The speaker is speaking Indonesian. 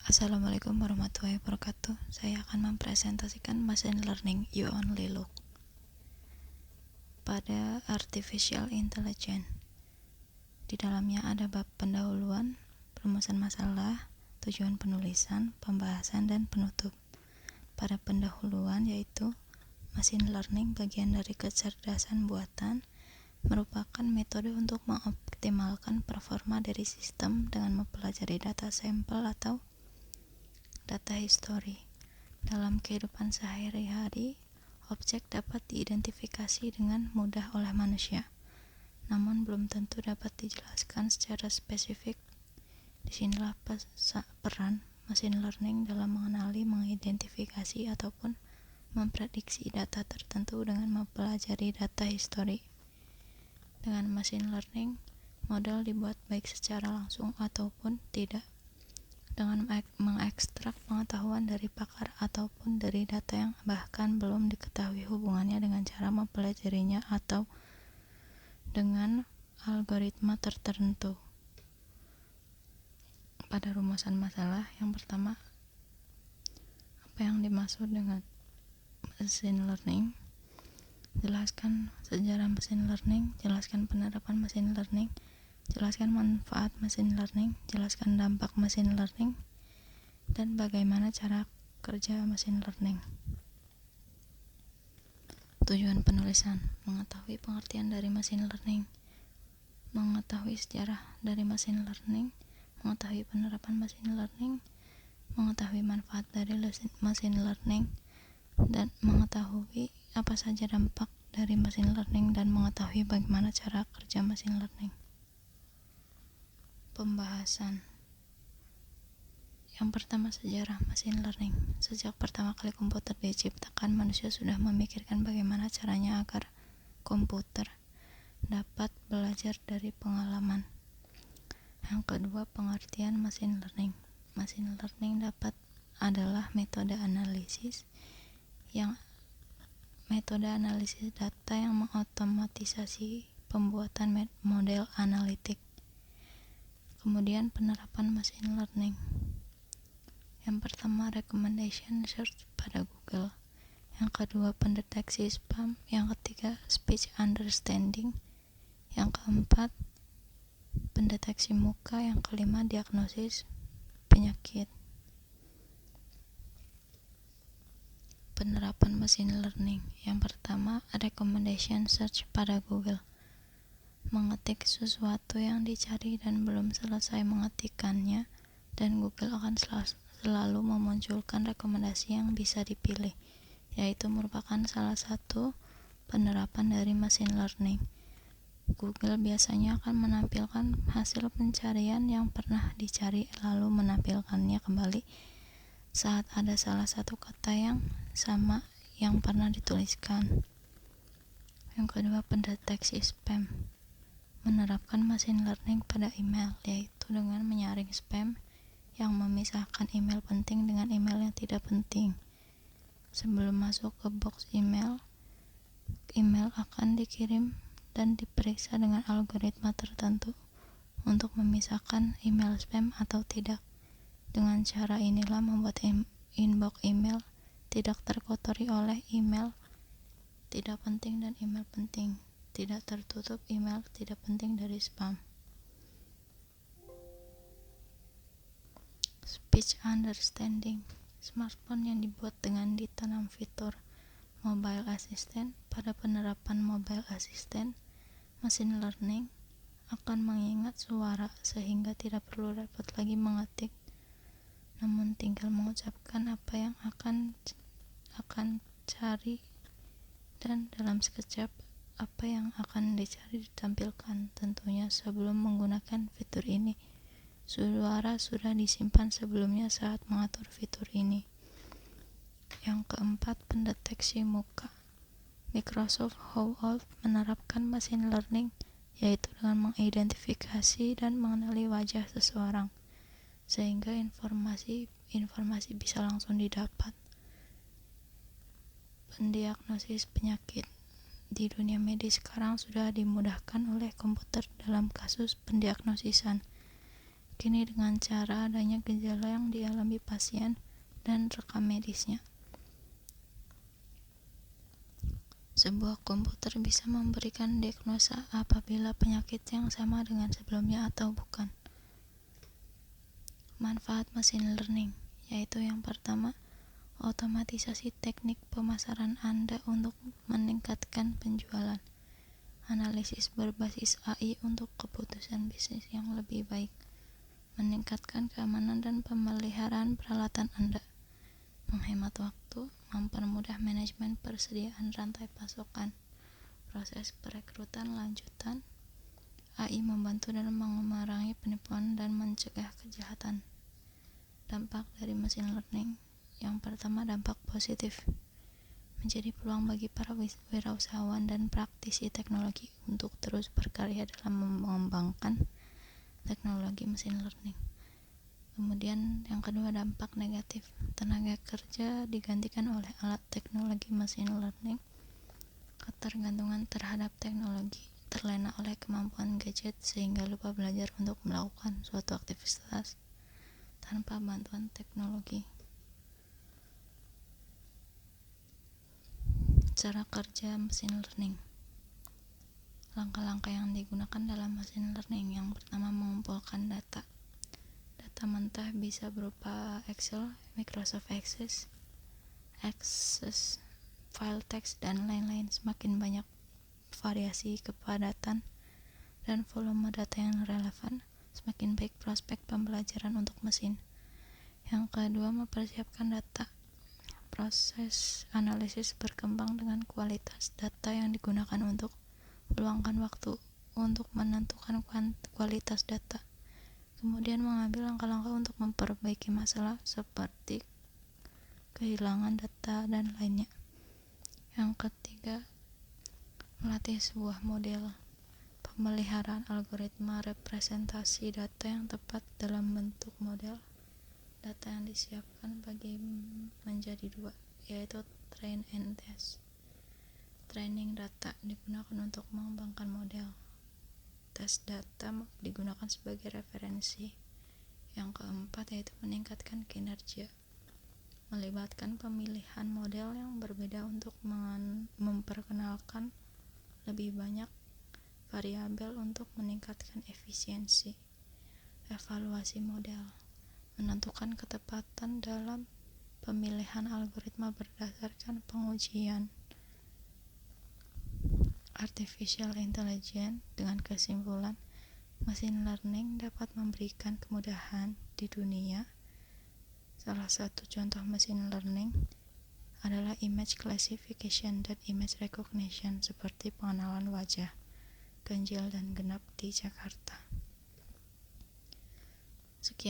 Assalamualaikum warahmatullahi wabarakatuh. Saya akan mempresentasikan machine learning you only look pada artificial intelligence. Di dalamnya ada bab pendahuluan, perumusan masalah, tujuan penulisan, pembahasan, dan penutup. Pada pendahuluan yaitu machine learning bagian dari kecerdasan buatan merupakan metode untuk mengoptimalkan performa dari sistem dengan mempelajari data sampel atau data history. Dalam kehidupan sehari-hari, objek dapat diidentifikasi dengan mudah oleh manusia, namun belum tentu dapat dijelaskan secara spesifik. Disinilah peran machine learning dalam mengenali, mengidentifikasi, ataupun memprediksi data tertentu dengan mempelajari data history. Dengan machine learning, model dibuat baik secara langsung ataupun tidak, dengan mengekstrak pengetahuan dari pakar ataupun dari data yang bahkan belum diketahui hubungannya dengan cara mempelajarinya atau dengan algoritma tertentu. Pada rumusan masalah yang pertama, apa yang dimaksud dengan machine learning? Jelaskan sejarah machine learning, jelaskan penerapan machine learning, jelaskan manfaat machine learning, jelaskan dampak machine learning, dan bagaimana cara kerja machine learning. Tujuan penulisan: mengetahui pengertian dari machine learning, mengetahui sejarah dari machine learning, mengetahui penerapan machine learning, mengetahui manfaat dari machine learning, dan mengetahui apa saja dampak dari machine learning, dan mengetahui bagaimana cara kerja machine learning. Pembahasan. Yang pertama, sejarah machine learning. Sejak pertama kali komputer diciptakan, manusia sudah memikirkan bagaimana caranya agar komputer dapat belajar dari pengalaman. Yang kedua, pengertian machine learning. Machine learning adalah metode analisis data yang mengotomatisasi pembuatan model analitik. Kemudian penerapan machine learning. Yang pertama, recommendation search pada Google. Yang kedua, pendeteksi spam. Yang ketiga, speech understanding. Yang keempat, pendeteksi muka. Yang kelima, diagnosis penyakit. Penerapan machine learning. Yang pertama, recommendation search pada Google. Mengetik sesuatu yang dicari dan belum selesai mengetikkannya, dan Google akan selalu memunculkan rekomendasi yang bisa dipilih, yaitu merupakan salah satu penerapan dari machine learning. Google biasanya akan menampilkan hasil pencarian yang pernah dicari lalu menampilkannya kembali saat ada salah satu kata yang sama yang pernah dituliskan. Yang kedua, pendeteksi spam. Menerapkan machine learning pada email, yaitu dengan menyaring spam yang memisahkan email penting dengan email yang tidak penting. Sebelum masuk ke box email akan dikirim dan diperiksa dengan algoritma tertentu untuk memisahkan email spam atau tidak. Dengan cara inilah membuat inbox email tidak terkotori oleh email tidak penting dan email penting, tidak tertutup email tidak penting dari spam. Speech understanding. Smartphone yang dibuat dengan ditanam fitur mobile assistant. Pada penerapan mobile assistant, machine learning akan mengingat suara sehingga tidak perlu repot lagi mengetik, namun tinggal mengucapkan apa yang akan cari, dan dalam sekejap apa yang akan dicari ditampilkan. Tentunya sebelum menggunakan fitur ini, suara sudah disimpan sebelumnya saat mengatur fitur ini. Yang keempat, pendeteksi muka. Microsoft Howell menerapkan machine learning, yaitu dengan mengidentifikasi dan mengenali wajah seseorang, sehingga informasi bisa langsung didapat. Pendiagnosis penyakit. Di dunia medis sekarang sudah dimudahkan oleh komputer dalam kasus pendiagnosisan. Kini dengan cara adanya gejala yang dialami pasien dan rekam medisnya. Sebuah komputer bisa memberikan diagnosa apabila penyakit yang sama dengan sebelumnya atau bukan. Manfaat machine learning, yaitu yang pertama, otomatisasi teknik pemasaran Anda untuk meningkatkan penjualan. Analisis berbasis AI untuk keputusan bisnis yang lebih baik. Meningkatkan keamanan dan pemeliharaan peralatan Anda. Menghemat waktu, mempermudah manajemen persediaan rantai pasokan. Proses perekrutan lanjutan. AI membantu dalam memerangi penipuan dan mencegah kejahatan. Dampak dari machine learning. Yang pertama, dampak positif. Menjadi peluang bagi para wirausahawan dan praktisi teknologi untuk terus berkarya dalam mengembangkan teknologi machine learning. Kemudian yang kedua, dampak negatif. Tenaga kerja digantikan oleh alat teknologi machine learning. Ketergantungan terhadap teknologi, terlena oleh kemampuan gadget sehingga lupa belajar untuk melakukan suatu aktivitas tanpa bantuan teknologi. Cara kerja machine learning. Langkah-langkah yang digunakan dalam machine learning. Yang pertama, mengumpulkan data. Data mentah bisa berupa Excel, Microsoft Access, file text, dan lain-lain. Semakin banyak variasi kepadatan dan volume data yang relevan, semakin baik prospek pembelajaran untuk mesin. Yang kedua, mempersiapkan data. Proses analisis berkembang dengan kualitas data yang digunakan untuk meluangkan waktu untuk menentukan kualitas data. Kemudian mengambil langkah-langkah untuk memperbaiki masalah seperti kehilangan data dan lainnya. Yang ketiga, melatih sebuah model. Pemeliharaan algoritma representasi data yang tepat dalam bentuk model. Data yang disiapkan bagi menjadi dua, yaitu train and test. Training data digunakan untuk mengembangkan model. Tes data digunakan sebagai referensi. Yang keempat, yaitu meningkatkan kinerja. Melibatkan pemilihan model yang berbeda untuk memperkenalkan lebih banyak variabel untuk meningkatkan efisiensi. Evaluasi model. Menentukan ketepatan dalam pemilihan algoritma berdasarkan pengujian. Artificial intelligence dengan kesimpulan, machine learning dapat memberikan kemudahan di dunia. Salah satu contoh machine learning adalah image classification dan image recognition seperti pengenalan wajah, ganjil dan genap di Jakarta. Sekian